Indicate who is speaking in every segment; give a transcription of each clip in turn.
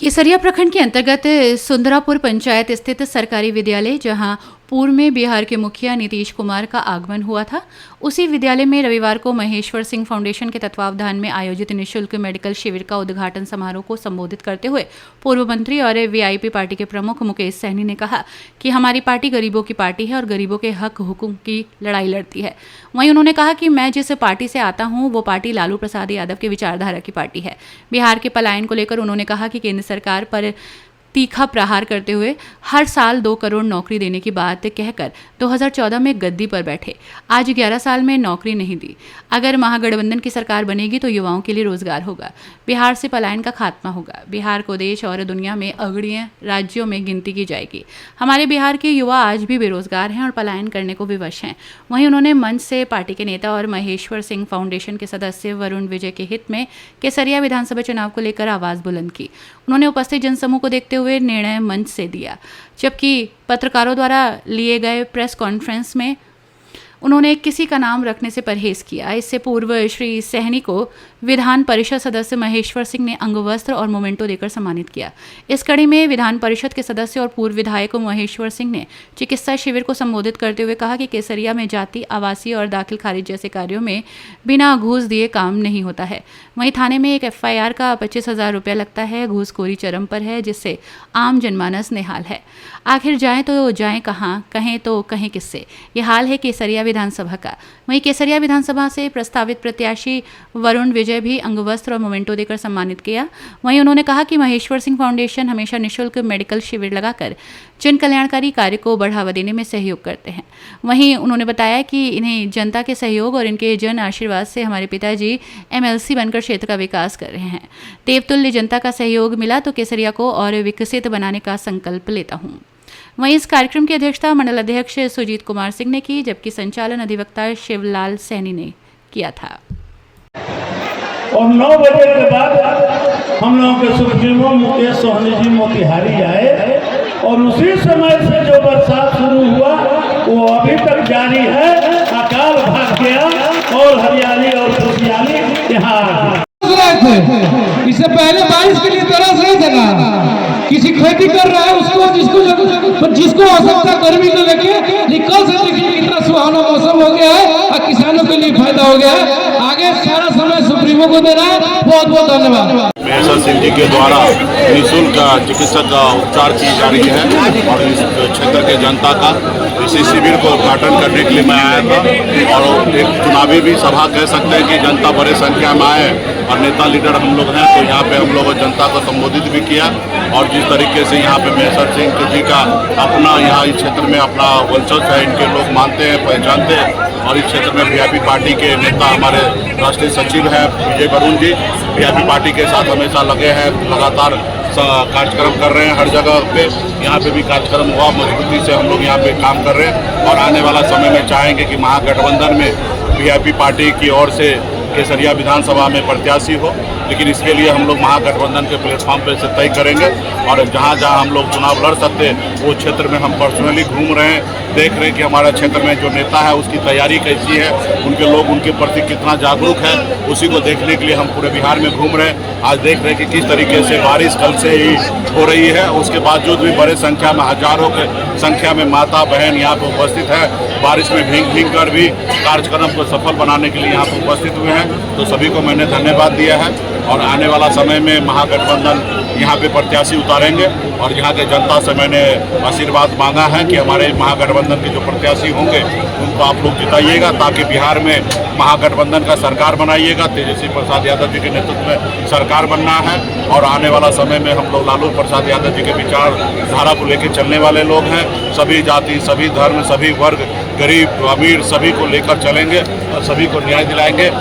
Speaker 1: केसरिया प्रखंड के अंतर्गत सुंदरापुर पंचायत स्थित सरकारी विद्यालय, जहां पूर्व में बिहार के मुखिया नीतीश कुमार का आगमन हुआ था, उसी विद्यालय में रविवार को महेश्वर सिंह फाउंडेशन के तत्वावधान में आयोजित निःशुल्क मेडिकल शिविर का उद्घाटन समारोह को संबोधित करते हुए पूर्व मंत्री और वीआईपी पार्टी के प्रमुख मुकेश सहनी ने कहा कि हमारी पार्टी गरीबों की पार्टी है और गरीबों के हक हुकूक की लड़ाई लड़ती है। वहीं उन्होंने कहा कि मैं जिस पार्टी से आता हूं वो पार्टी लालू प्रसाद यादव की विचारधारा की पार्टी है। बिहार के पलायन को लेकर उन्होंने कहा कि केंद्र सरकार पर तीखा प्रहार करते हुए हर साल 2 करोड़ नौकरी देने की बात कहकर 2014 में गद्दी पर बैठे, आज 11 साल में नौकरी नहीं दी। अगर महागठबंधन की सरकार बनेगी तो युवाओं के लिए रोजगार होगा, बिहार से पलायन का खात्मा होगा, बिहार को देश और दुनिया में अग्रणीय राज्यों में गिनती की जाएगी। हमारे बिहार के युवा आज भी बेरोजगार हैं और पलायन करने को विवश हैं। वहीं उन्होंने मंच से पार्टी के नेता और महेश्वर सिंह फाउंडेशन के सदस्य वरुण विजय के हित में केसरिया विधानसभा चुनाव को लेकर आवाज बुलंद की। उन्होंने उपस्थित जनसमूह को देखते हुए निर्णय मंच से दिया, जबकि पत्रकारों द्वारा लिए गए प्रेस कॉन्फ्रेंस में उन्होंने किसी का नाम रखने से परहेज किया। इससे पूर्व श्री सहनी को विधान परिषद सदस्य महेश्वर सिंह ने अंगवस्त्र और मोमेंटो देकर सम्मानित किया। इस कड़ी में विधान परिषद के सदस्य और पूर्व विधायक महेश्वर सिंह ने चिकित्सा शिविर को संबोधित करते हुए कहा कि केसरिया में जाति, आवासीय और दाखिल खारिज जैसे कार्यों में बिना घूस दिए काम नहीं होता है। वहीं थाने में एक FIR का 25,000 रुपया लगता है। घूसखोरी चरम पर है, जिससे आम जनमानस निहाल है। आखिर जाएं तो जाएं कहाँ, कहें तो कहें किससे, ये हाल है केसरिया विधानसभा का। वहीं केसरिया विधानसभा से प्रस्तावित प्रत्याशी वरुण विजय भी अंगवस्त्र और मोमेंटो देकर सम्मानित किया। वहीं उन्होंने कहा कि महेश्वर सिंह फाउंडेशन हमेशा निःशुल्क मेडिकल शिविर लगाकर जन कल्याणकारी कार्य को बढ़ावा देने में सहयोग करते हैं। वहीं उन्होंने बताया कि इन्हें जनता के सहयोग और इनके जन आशीर्वाद से हमारे पिताजी MLC बनकर क्षेत्र का विकास कर रहे हैं। देवतुल्य जनता का सहयोग मिला तो केसरिया को और विकसित बनाने का संकल्प लेता हूँ। वहीं इस कार्यक्रम की अध्यक्षता मंडल अध्यक्ष सुजीत कुमार सिंह ने की, जबकि संचालन अधिवक्ता शिवलाल सैनी ने किया था।
Speaker 2: और 9 बजे के बाद हम लोगों के सुप्रीमो मुकेश सहनी जी मोतिहारी आए और उसी समय से जो बरसात शुरू हुआ वो अभी तक जारी है। अकाल भाग गया और हरियाली और खुशहाली यहाँ
Speaker 3: इससे पहले बारिश के लिए तरस रहे थे ना, किसी खेती कर रहा है उसको जिसको आवश्यकता गर्मी को लेके कल से देखिए कितना सुहाना मौसम हो गया है और किसानों के लिए फायदा हो गया है। आगे सारा समय सुप्रीमो को दे रहा है। बहुत बहुत धन्यवाद।
Speaker 4: महेश्वर सिंह जी के द्वारा निःशुल्क चिकित्सक का उपचार की जा रही है और इस क्षेत्र के जनता का इसी शिविर को उद्घाटन करने के लिए मैं आया था। और एक चुनावी भी सभा कह सकते हैं कि जनता बड़े संख्या में आए और नेता लीडर हम लोग हैं, तो यहाँ पे हम लोगों जनता को संबोधित भी किया। और जिस तरीके से यहाँ पे महेश्वर सिंह जी का अपना यहाँ इस क्षेत्र में अपना वंशज है, इनके लोग मानते हैं, पहचानते हैं। और इस क्षेत्र में वीआईपी पार्टी के नेता हमारे राष्ट्रीय सचिव हैं विजय वरुण जी, वीआईपी पार्टी के साथ हमेशा लगे हैं, लगातार कार्यक्रम कर रहे हैं। हर जगह पे यहाँ पे भी कार्यक्रम हुआ, मजबूती से हम लोग यहाँ पे काम कर रहे हैं। और आने वाला समय में चाहेंगे कि महागठबंधन में वीआईपी पार्टी की ओर से केसरिया विधानसभा में प्रत्याशी हो, लेकिन इसके लिए हम लोग महागठबंधन के प्लेटफॉर्म पे से तय करेंगे। और जहाँ जहाँ हम लोग चुनाव लड़ सकते हैं वो क्षेत्र में हम पर्सनली घूम रहे हैं, देख रहे हैं कि हमारे क्षेत्र में जो नेता है उसकी तैयारी कैसी है, उनके लोग उनके प्रति कितना जागरूक है, उसी को देखने के लिए हम पूरे बिहार में घूम रहे हैं। आज देख रहे हैं कि किस तरीके से बारिश कल से ही हो रही है, उसके बावजूद भी बड़े संख्या में, हजारों के संख्या में माता बहन यहाँ पर उपस्थित है। बारिश में भीग कर भी कार्यक्रम को सफल बनाने के लिए यहाँ पर उपस्थित हुए हैं। तो सभी को मैंने धन्यवाद दिया है। और आने वाला समय में महागठबंधन यहाँ पे प्रत्याशी उतारेंगे और यहाँ के जनता से मैंने आशीर्वाद मांगा है कि हमारे महागठबंधन के जो प्रत्याशी होंगे उनको आप लोग जिताइएगा, ताकि बिहार में महागठबंधन का सरकार बनाइएगा। तेजस्वी प्रसाद यादव जी के नेतृत्व में सरकार बनना है और आने वाला समय में हम लोग लालू प्रसाद यादव जी के विचारधारा को लेकर चलने वाले लोग हैं। सभी जाति, सभी धर्म, सभी वर्ग, गरीब अमीर सभी को लेकर चलेंगे और सभी को न्याय दिलाएंगे।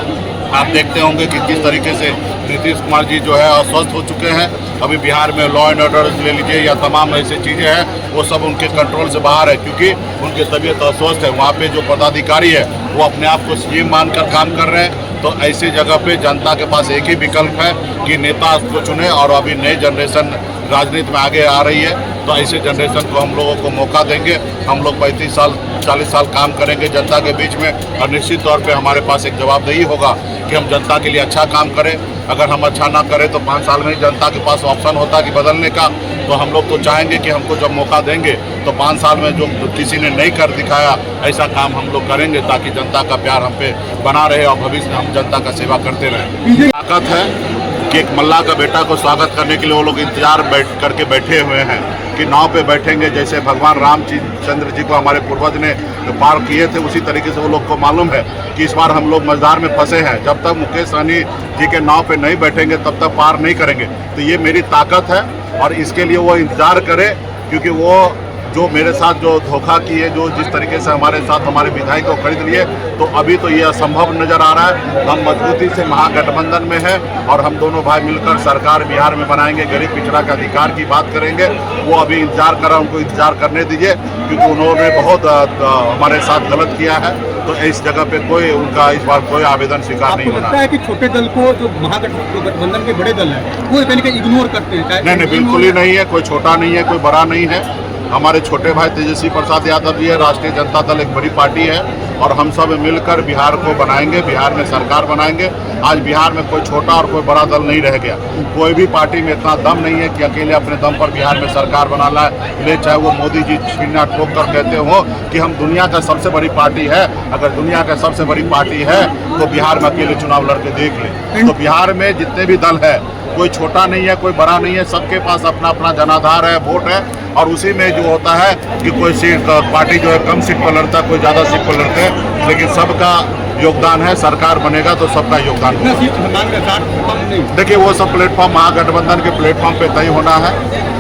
Speaker 4: आप देखते होंगे कि किस तरीके से नीतीश कुमार जी जो है अस्वस्थ हो चुके हैं। अभी बिहार में लॉ एंड ऑर्डर ले लीजिए या तमाम ऐसी चीज़ें हैं, वो सब उनके कंट्रोल से बाहर है, क्योंकि उनकी तबीयत अस्वस्थ है। वहाँ पे जो पदाधिकारी है वो अपने आप को सीएम मानकर काम कर रहे हैं। तो ऐसी जगह पे जनता के पास एक ही विकल्प है कि नेता को चुने। और अभी नई जनरेशन राजनीति में आगे आ रही है, तो ऐसे जनरेशन को हम लोगों को मौका देंगे। हम लोग 35 साल 40 साल काम करेंगे जनता के बीच में और निश्चित तौर पे हमारे पास एक जवाबदेही होगा कि हम जनता के लिए अच्छा काम करें। अगर हम अच्छा ना करें तो 5 साल में ही जनता के पास ऑप्शन होता है कि बदलने का। तो हम लोग तो चाहेंगे कि हमको जब मौका देंगे तो 5 साल में जो किसी ने नहीं कर दिखाया ऐसा काम हम लोग करेंगे, ताकि जनता का प्यार हम पे बना रहे और भविष्य में हम जनता का सेवा करते रहें। ताकत है कि एक मल्लाह का बेटा को स्वागत करने के लिए वो लोग इंतजार करके बैठे हुए हैं कि नाव पे बैठेंगे। जैसे भगवान रामचंद्र जी को हमारे पूर्वज ने पार किए थे, उसी तरीके से वो लोग को मालूम है कि इस बार हम लोग मझधार में फंसे हैं। जब तक मुकेश सहनी जी के नाव पे नहीं बैठेंगे तब तक पार नहीं करेंगे। तो ये मेरी ताकत है और इसके लिए वो इंतजार करे, क्योंकि वो जो मेरे साथ जो धोखा किए, जो जिस तरीके से हमारे साथ हमारे विधायक को खरीद लिए, तो अभी तो ये असंभव नज़र आ रहा है। हम मजबूती से महागठबंधन में है और हम दोनों भाई मिलकर सरकार बिहार में बनाएंगे। गरीब पिछड़ा के अधिकार की बात करेंगे। वो अभी इंतजार कर रहा है, उनको इंतजार करने दीजिए, क्योंकि उन्होंने बहुत हमारे साथ गलत किया है। तो इस जगह पे कोई उनका इस बार कोई आवेदन स्वीकार नहीं होना
Speaker 5: है कि छोटे दल को जो महागठबंधन के बड़े दल है वो कहीं कहीं इग्नोर करते हैं।
Speaker 4: नहीं, बिल्कुल ही नहीं है। कोई छोटा नहीं है, कोई बड़ा नहीं है। हमारे छोटे भाई तेजस्वी प्रसाद यादव जी है। राष्ट्रीय जनता दल एक बड़ी पार्टी है और हम सब मिलकर बिहार को बनाएंगे, बिहार में सरकार बनाएंगे। आज बिहार में कोई छोटा और कोई बड़ा दल नहीं रह गया। कोई भी पार्टी में इतना दम नहीं है कि अकेले अपने दम पर बिहार में सरकार बनाना है। चाहे वो मोदी जी छीना ठोक कर कहते हो कि हम दुनिया का सबसे बड़ी पार्टी है। अगर दुनिया का सबसे बड़ी पार्टी है तो बिहार में अकेले चुनाव लड़के देख ले। तो बिहार में जितने भी दल है, कोई छोटा नहीं है, कोई बड़ा नहीं है। सबके पास अपना अपना जनाधार है, वोट है। और उसी में जो होता है कि कोई सीट पार्टी जो है कम सीट पर लड़ता है, कोई ज़्यादा सीट पर लड़ते हैं, लेकिन सबका योगदान है। सरकार बनेगा तो सबका योगदान होगा। देखिए, वो सब प्लेटफॉर्म महागठबंधन के प्लेटफॉर्म पे तय होना है।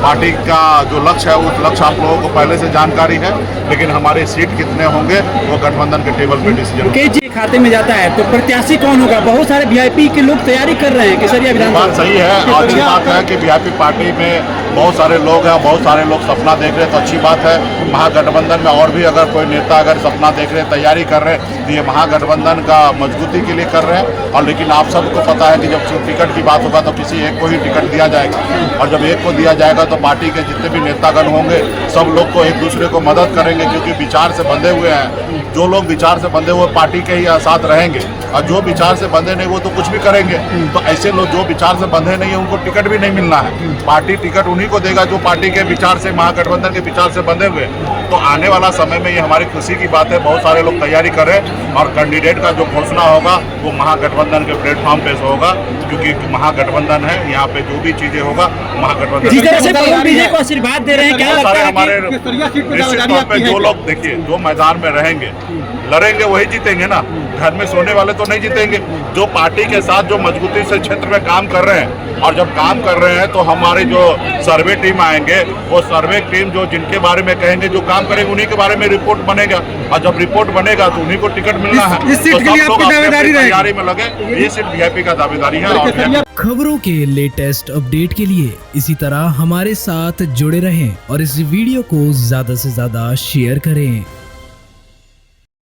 Speaker 4: पार्टी का जो लक्ष्य है उस लक्ष्य आप लोगों को पहले से जानकारी है, लेकिन हमारे सीट कितने होंगे वो गठबंधन के टेबल पे डिसीजन
Speaker 5: मुकेश जी खाते में जाता है तो प्रत्याशी कौन होगा? बहुत सारे वीआईपी के लोग तैयारी कर रहे हैं केसरिया विधानसभा।
Speaker 4: बात सही है। अच्छी बात है कि वीआईपी पार्टी में बहुत सारे लोग हैं, बहुत सारे लोग सपना देख रहे हैं, तो अच्छी बात है। महागठबंधन में और भी अगर कोई नेता अगर सपना देख रहे हैं, तैयारी कर रहे हैं, तो ये महागठबंधन का मजबूती के लिए कर रहे हैं। और लेकिन आप सबको पता है कि जब टिकट की बात होगा तो किसी एक को ही टिकट दिया जाएगा, और जब एक को दिया जाएगा तो पार्टी के जितने भी नेतागण होंगे सब लोग को एक दूसरे को मदद करेंगे, क्योंकि विचार से बंधे हुए हैं। जो लोग विचार से बंधे हुए पार्टी के ही साथ रहेंगे, और जो विचार से बंधे नहीं वो तो कुछ भी करेंगे। तो ऐसे लोग जो विचार से बंधे नहीं है उनको टिकट भी नहीं मिलना है। पार्टी टिकट उन्हीं को देगा जो पार्टी के विचार से, महागठबंधन के विचार से बंधे हुए। तो आने वाला समय में ये हमारी खुशी की बात है। बहुत सारे लोग तैयारी करें और कैंडिडेट का जो घोषणा होगा वो महागठबंधन के प्लेटफॉर्म पे होगा, क्योंकि महागठबंधन है। यहाँ पे जो भी चीजें होगा महागठबंधन
Speaker 5: को आशीर्वाद दे रहे हैं। क्या लगता है
Speaker 4: हमारे निश्चित तौर पे जो लोग देखिए जो मैदान में रहेंगे लड़ेंगे वही जीतेंगे ना। घर में सोने वाले तो नहीं जीतेंगे। जो पार्टी के साथ जो मजबूती से क्षेत्र में काम कर रहे हैं, और जब काम कर रहे हैं तो हमारे जो सर्वे टीम आएंगे, वो सर्वे टीम जो जिनके बारे में कहेंगे, जो काम करेंगे, उन्हीं के बारे में रिपोर्ट बनेगा। और जब रिपोर्ट बनेगा तो उन्हीं को टिकट मिलना है।
Speaker 5: इस सीट के लिए आपकी दावेदारी रहेगी।
Speaker 4: तैयारी में लगे। ये सिर्फ वीआईपी का दावेदारी है।
Speaker 6: खबरों के लेटेस्ट अपडेट के लिए इसी तरह हमारे साथ जुड़े रहें और इस वीडियो को ज्यादा से ज्यादा शेयर करें।